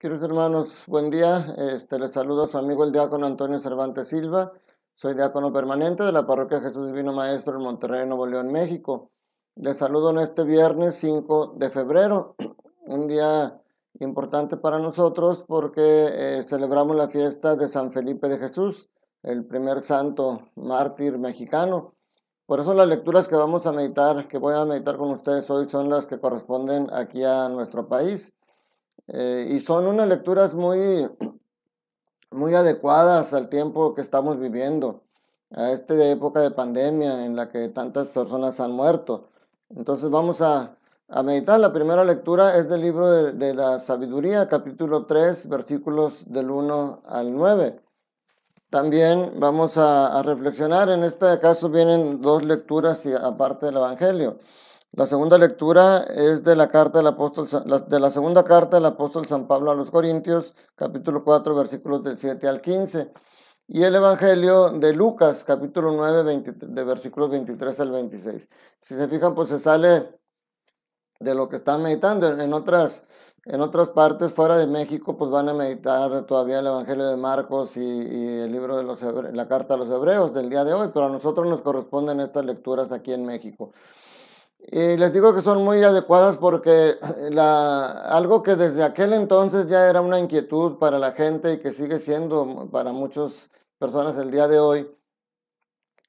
Queridos hermanos, buen día. Les saludo a su amigo el diácono Antonio Cervantes Silva. Soy diácono permanente de la Parroquia Jesús Divino Maestro en Monterrey, Nuevo León, México. Les saludo en este viernes 5 de febrero, un día importante para nosotros porque celebramos la fiesta de San Felipe de Jesús, el primer santo mártir mexicano. Por eso las lecturas que vamos a meditar, que voy a meditar con ustedes hoy, son las que corresponden aquí a nuestro país. Y son unas lecturas muy adecuadas al tiempo que estamos viviendo, a esta época de pandemia en la que tantas personas han muerto. Entonces vamos a meditar. La primera lectura es del libro de la Sabiduría, capítulo 3, versículos del 1 al 9. También vamos a reflexionar. En este caso vienen dos lecturas aparte del Evangelio. La segunda lectura es de la segunda carta del apóstol San Pablo a los Corintios, capítulo 4, versículos del 7 al 15. Y el Evangelio de Lucas, capítulo 9, de versículos 23 al 26. Si se fijan, pues se sale de lo que están meditando. En otras partes fuera de México, pues van a meditar todavía el Evangelio de Marcos y el libro de la carta a los Hebreos del día de hoy, pero a nosotros nos corresponden estas lecturas aquí en México. Y les digo que son muy adecuadas porque algo que desde aquel entonces ya era una inquietud para la gente y que sigue siendo para muchas personas el día de hoy,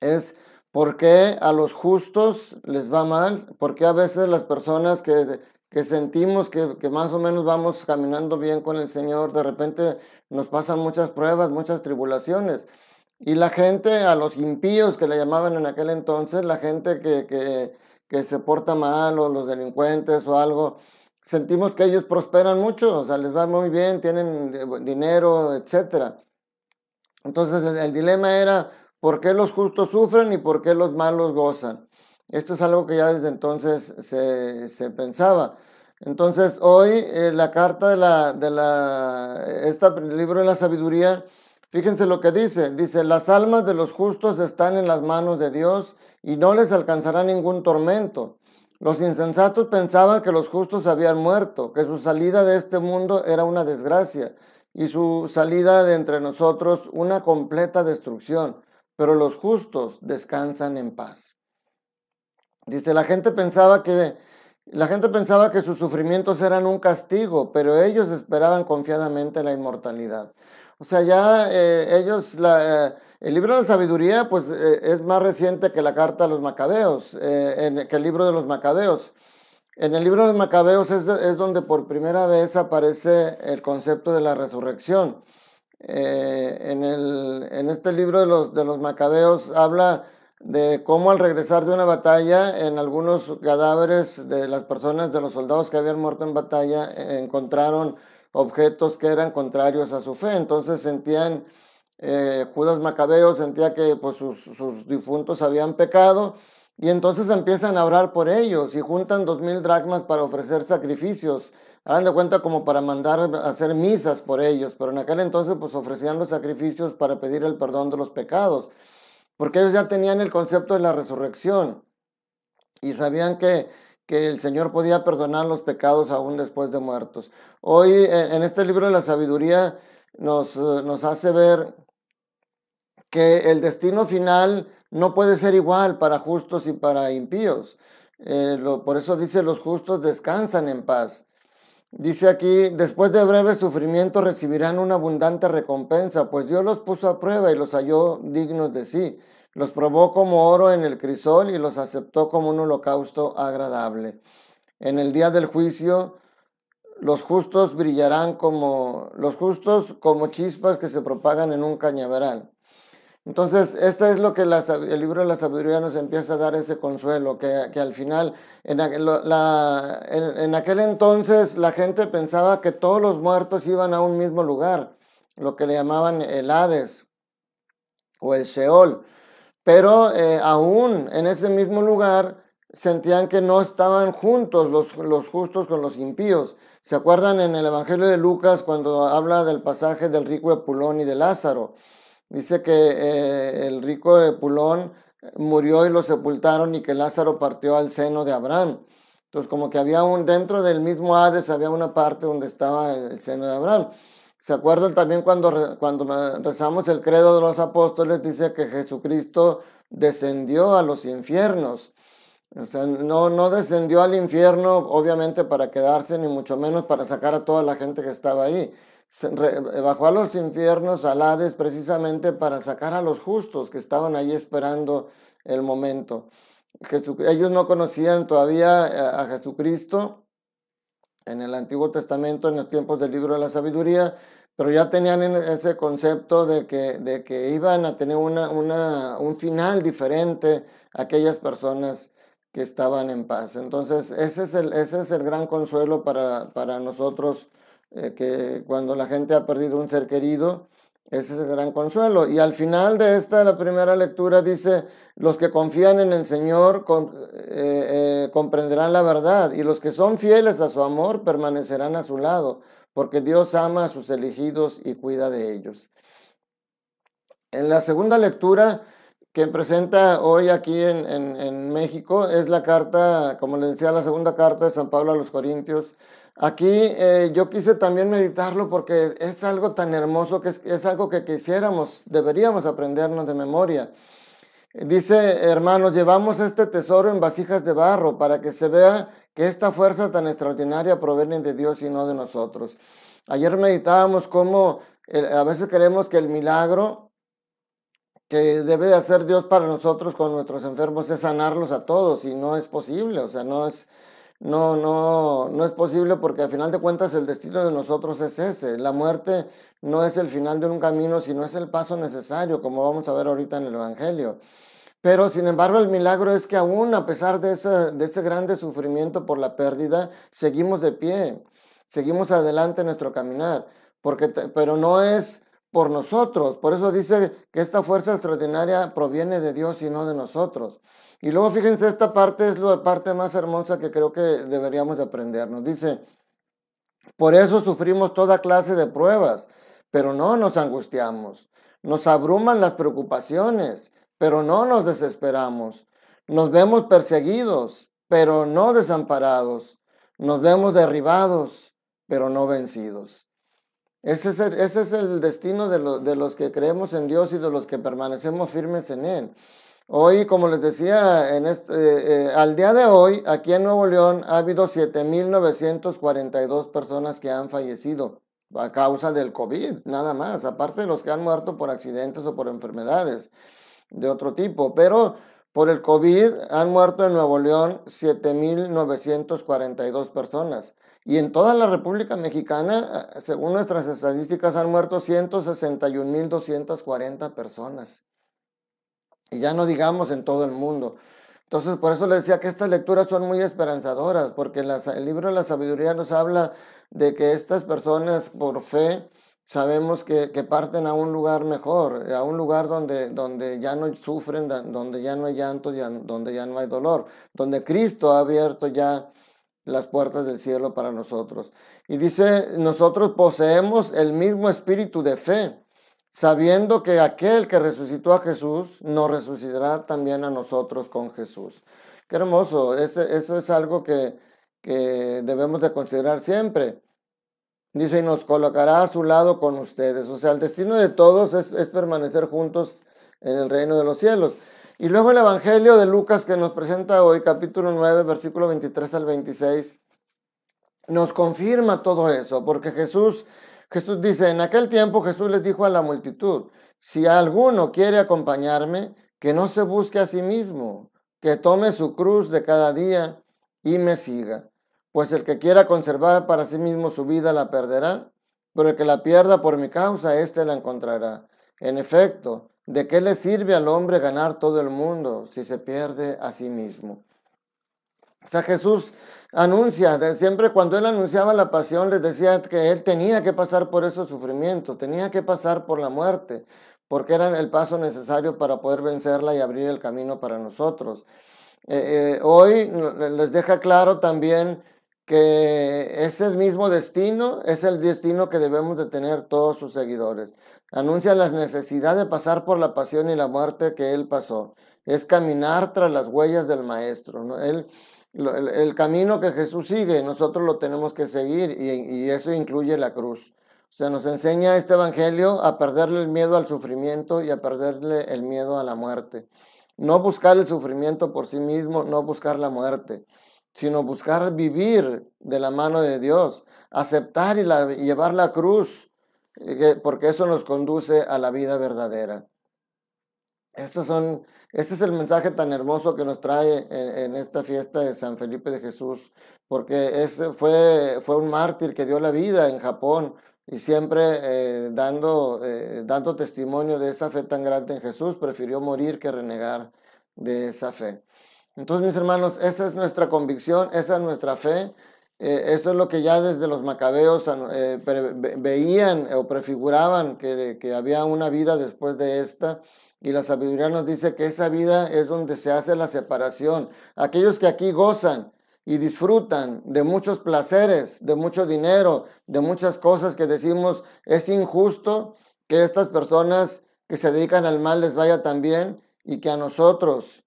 es por qué a los justos les va mal, por qué a veces las personas que sentimos que más o menos vamos caminando bien con el Señor, de repente nos pasan muchas pruebas, muchas tribulaciones. Y la gente, a los impíos que le llamaban en aquel entonces, la gente que se porta mal o los delincuentes o algo, sentimos que ellos prosperan mucho, o sea, les va muy bien, tienen dinero, etcétera. Entonces el dilema era, ¿por qué los justos sufren y por qué los malos gozan? Esto es algo que ya desde entonces se pensaba. Entonces hoy la carta este libro de la sabiduría, fíjense lo que dice, las almas de los justos están en las manos de Dios y no les alcanzará ningún tormento. Los insensatos pensaban que los justos habían muerto, que su salida de este mundo era una desgracia y su salida de entre nosotros una completa destrucción, pero los justos descansan en paz. Dice, la gente pensaba que sus sufrimientos eran un castigo, pero ellos esperaban confiadamente la inmortalidad. O sea, ya el libro de la sabiduría pues es más reciente que la carta a los Macabeos, que el libro de los Macabeos. En el libro de los Macabeos es donde por primera vez aparece el concepto de la resurrección. En este libro de los Macabeos habla de cómo al regresar de una batalla, en algunos cadáveres de las personas, de los soldados que habían muerto en batalla, encontraron objetos que eran contrarios a su fe. Entonces Judas Macabeo sentía que pues, sus difuntos habían pecado y entonces empiezan a orar por ellos y juntan 2000 dracmas para ofrecer sacrificios. Hagan de cuenta como para mandar a hacer misas por ellos, pero en aquel entonces pues ofrecían los sacrificios para pedir el perdón de los pecados, porque ellos ya tenían el concepto de la resurrección y sabían que el Señor podía perdonar los pecados aún después de muertos. Hoy en este libro de la sabiduría nos hace ver que el destino final no puede ser igual para justos y para impíos. Por eso dice, los justos descansan en paz. Dice aquí, después de breve sufrimiento recibirán una abundante recompensa, pues Dios los puso a prueba y los halló dignos de sí. Los probó como oro en el crisol y los aceptó como un holocausto agradable. En el día del juicio, los justos como chispas que se propagan en un cañaveral. Entonces, esto es lo que el libro de la sabiduría nos empieza a dar ese consuelo, que al final, en aquel entonces, la gente pensaba que todos los muertos iban a un mismo lugar, lo que le llamaban el Hades o el Sheol, pero aún en ese mismo lugar sentían que no estaban juntos los justos con los impíos. ¿Se acuerdan en el Evangelio de Lucas cuando habla del pasaje del rico Epulón y de Lázaro? Dice que el rico Epulón murió y lo sepultaron y que Lázaro partió al seno de Abraham. Entonces, como que había dentro del mismo Hades había una parte donde estaba el seno de Abraham. ¿Se acuerdan también cuando rezamos el credo de los apóstoles? Dice que Jesucristo descendió a los infiernos. O sea, no descendió al infierno, obviamente, para quedarse, ni mucho menos para sacar a toda la gente que estaba ahí. Bajó a los infiernos, al Hades, precisamente para sacar a los justos que estaban ahí esperando el momento. Ellos no conocían todavía a Jesucristo en el Antiguo Testamento, en los tiempos del libro de la sabiduría, pero ya tenían ese concepto de que iban a tener un final diferente a aquellas personas que estaban en paz. Entonces, ese es el gran consuelo para nosotros, que cuando la gente ha perdido un ser querido, ese es el gran consuelo. Y al final de la primera lectura dice, los que confían en el Señor comprenderán la verdad, y los que son fieles a su amor permanecerán a su lado, porque Dios ama a sus elegidos y cuida de ellos. En la segunda lectura que presenta hoy aquí en México es la carta, como les decía, la segunda carta de San Pablo a los Corintios. Aquí yo quise también meditarlo porque es algo tan hermoso que es algo que deberíamos aprendernos de memoria. Dice, hermanos, llevamos este tesoro en vasijas de barro para que se vea que esta fuerza tan extraordinaria proviene de Dios y no de nosotros. Ayer meditábamos cómo a veces creemos que el milagro que debe de hacer Dios para nosotros con nuestros enfermos es sanarlos a todos, y no es posible. O sea, no es posible, porque al final de cuentas el destino de nosotros es ese. La muerte no es el final de un camino, sino es el paso necesario, como vamos a ver ahorita en el Evangelio. Pero sin embargo el milagro es que aún a pesar de ese grande sufrimiento por la pérdida, seguimos de pie, seguimos adelante en nuestro caminar, pero no es por nosotros. Por eso dice que esta fuerza extraordinaria proviene de Dios y no de nosotros. Y luego fíjense, esta parte es la parte más hermosa que creo que deberíamos de aprendernos. Dice, por eso sufrimos toda clase de pruebas, pero no nos angustiamos. Nos abruman las preocupaciones, pero no nos desesperamos. Nos vemos perseguidos, pero no desamparados. Nos vemos derribados, pero no vencidos. Ese es el destino de los que creemos en Dios y de los que permanecemos firmes en Él. Hoy, como les decía, al día de hoy, aquí en Nuevo León, ha habido 7,942 personas que han fallecido a causa del COVID, nada más, aparte de los que han muerto por accidentes o por enfermedades de otro tipo. Pero por el COVID han muerto en Nuevo León 7,942 personas. Y en toda la República Mexicana, según nuestras estadísticas, han muerto 161,240 personas. Y ya no digamos en todo el mundo. Entonces, por eso les decía que estas lecturas son muy esperanzadoras, porque el libro de la sabiduría nos habla de que estas personas, por fe, sabemos que parten a un lugar mejor, a un lugar donde ya no sufren, donde ya no hay llanto, donde ya no hay dolor, donde Cristo ha abierto ya las puertas del cielo para nosotros. Y dice, nosotros poseemos el mismo espíritu de fe, sabiendo que aquel que resucitó a Jesús nos resucitará también a nosotros con Jesús. Qué hermoso, eso es algo que debemos de considerar siempre. Dice, y nos colocará a su lado con ustedes. O sea, el destino de todos es permanecer juntos en el reino de los cielos. Y luego el Evangelio de Lucas, que nos presenta hoy, capítulo 9, versículo 23 al 26, nos confirma todo eso, porque Jesús dice, en aquel tiempo Jesús les dijo a la multitud, si alguno quiere acompañarme, que no se busque a sí mismo, que tome su cruz de cada día y me siga. Pues el que quiera conservar para sí mismo su vida la perderá, pero el que la pierda por mi causa, éste la encontrará. En efecto, ¿de qué le sirve al hombre ganar todo el mundo si se pierde a sí mismo? O sea, Jesús anuncia, siempre cuando él anunciaba la pasión, les decía que él tenía que pasar por esos sufrimientos, tenía que pasar por la muerte, porque era el paso necesario para poder vencerla y abrir el camino para nosotros. Hoy les deja claro también que ese mismo destino es el destino que debemos de tener todos sus seguidores. Anuncia la necesidad de pasar por la pasión y la muerte que él pasó. Es caminar tras las huellas del Maestro, ¿no? El camino que Jesús sigue, nosotros lo tenemos que seguir y eso incluye la cruz. O sea, nos enseña este evangelio a perderle el miedo al sufrimiento y a perderle el miedo a la muerte. No buscar el sufrimiento por sí mismo, no buscar la muerte, sino buscar vivir de la mano de Dios, aceptar y llevar la cruz, porque eso nos conduce a la vida verdadera. Este es el mensaje tan hermoso que nos trae en esta fiesta de San Felipe de Jesús, porque fue un mártir que dio la vida en Japón y siempre dando testimonio de esa fe tan grande en Jesús, prefirió morir que renegar de esa fe. Entonces, mis hermanos, esa es nuestra convicción, esa es nuestra fe. Eso es lo que ya desde los macabeos veían o prefiguraban que había una vida después de esta. Y la sabiduría nos dice que esa vida es donde se hace la separación. Aquellos que aquí gozan y disfrutan de muchos placeres, de mucho dinero, de muchas cosas que decimos es injusto que estas personas que se dedican al mal les vaya tan bien y que a nosotros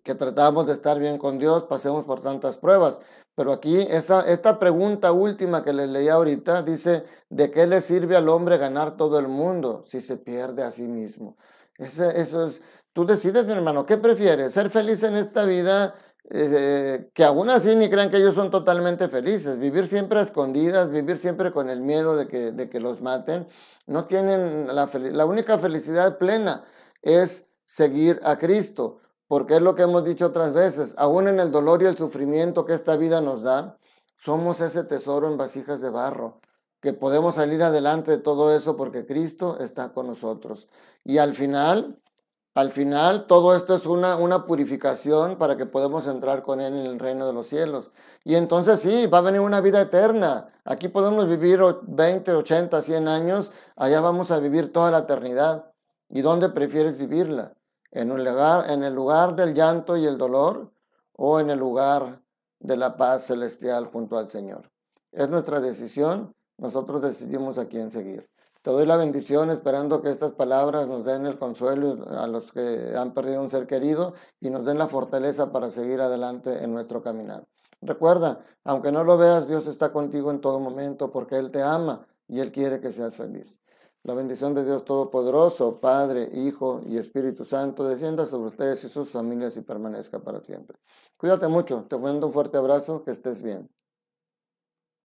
que tratamos de estar bien con Dios pasemos por tantas pruebas. Pero aquí esta pregunta última que les leí ahorita dice, ¿de qué le sirve al hombre ganar todo el mundo si se pierde a sí mismo? Eso es, tú decides, mi hermano, ¿qué prefieres? ¿Ser feliz en esta vida? Que aún así ni crean que ellos son totalmente felices, vivir siempre a escondidas, vivir siempre con el miedo de que los maten, no tienen la única felicidad plena es seguir a Cristo, porque es lo que hemos dicho otras veces, aún en el dolor y el sufrimiento que esta vida nos da, somos ese tesoro en vasijas de barro, que podemos salir adelante de todo eso porque Cristo está con nosotros. Y al final, todo esto es una purificación para que podamos entrar con Él en el reino de los cielos. Y entonces sí, va a venir una vida eterna. Aquí podemos vivir 20, 80, 100 años, allá vamos a vivir toda la eternidad. ¿Y dónde prefieres vivirla? ¿En el lugar del llanto y el dolor o en el lugar de la paz celestial junto al Señor? Es nuestra decisión, nosotros decidimos a quién seguir. Te doy la bendición esperando que estas palabras nos den el consuelo a los que han perdido un ser querido y nos den la fortaleza para seguir adelante en nuestro caminar. Recuerda, aunque no lo veas, Dios está contigo en todo momento porque Él te ama y Él quiere que seas feliz. La bendición de Dios Todopoderoso, Padre, Hijo y Espíritu Santo, descienda sobre ustedes y sus familias y permanezca para siempre. Cuídate mucho, te mando un fuerte abrazo, que estés bien.